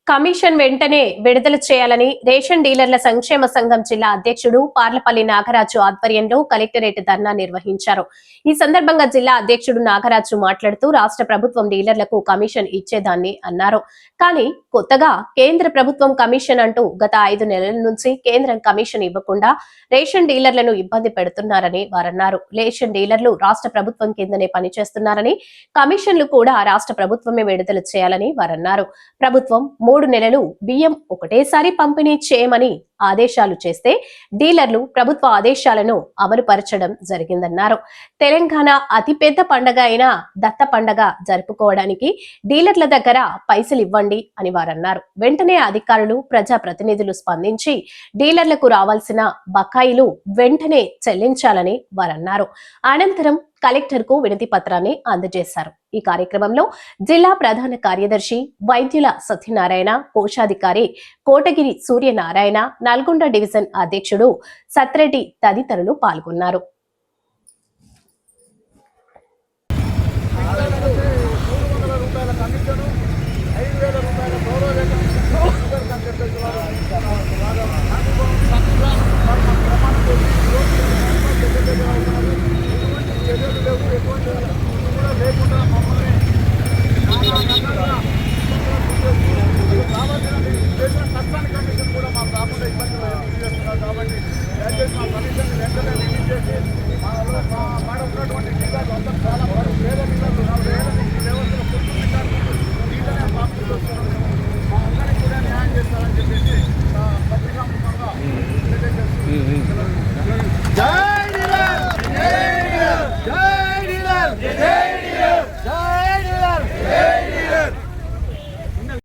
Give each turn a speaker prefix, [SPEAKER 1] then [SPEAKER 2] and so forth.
[SPEAKER 1] Commission వెంటనే విడుదల చేయాలని రేషన్ డీలర్ల సంక్షేమ సంఘం జిల్లా అధ్యక్షుడు పార్లపల్లి నాగరాజు ఆధ్వర్యంలో కలెక్టరేట్ ధర్నా నిర్వహించారు. ఈ సందర్భంగా జిల్లా అధ్యక్షుడు నాగరాజు మాట్లాడుతూ రాష్ట్ర ప్రభుత్వం డీలర్లకు కమిషన్ ఇచ్చేదాన్ని అన్నారు. కానీ కొత్తగా కేంద్ర ప్రభుత్వం కమిషన్ అంటూ గత 5 నెలల నుంచి కేంద్రం కమిషన్ ఇవ్వకుండా రేషన్ డీలర్లను ఇబ్బంది పెడుతున్నారని వారన్నారు. రేషన్ డీలర్లు రాష్ట్ర ప్రభుత్వం కిందనే పనిచేస్తున్నారని, కమిషన్లు కూడా రాష్ట్ర ప్రభుత్వమే విడుదల చేయాలని వారన్నారు. ప్రభుత్వం 3 నెలలు బియ్యం ఒకటేసారి పంపిణీ చేయమని ఆదేశాలు చేస్తే డీలర్లు ప్రభుత్వ ఆదేశాలను అమలు పరచడం జరిగిందన్నారు. తెలంగాణ అతిపెద్ద పండగ అయిన దత్త పండగ జరుపుకోవడానికి డీలర్ల దగ్గర పైసలు ఇవ్వండి అని వారన్నారు. వెంటనే అధికారులు, ప్రజా ప్రతినిధులు స్పందించి డీలర్లకు రావాల్సిన బకాయిలు వెంటనే చెల్లించాలని వారన్నారు. అనంతరం కలెక్టర్ కు వినతి పత్రాన్ని అందజేశారు. ఈ కార్యక్రమంలో జిల్లా ప్రధాన కార్యదర్శి వైద్యుల సత్యనారాయణ, కోశాధికారి కోటగిరి సూర్యనారాయణ, నల్గొండ డివిజన్ అధ్యక్షుడు సత్రెడ్డి తదితరులు పాల్గొన్నారు.
[SPEAKER 2] రావాల్సిన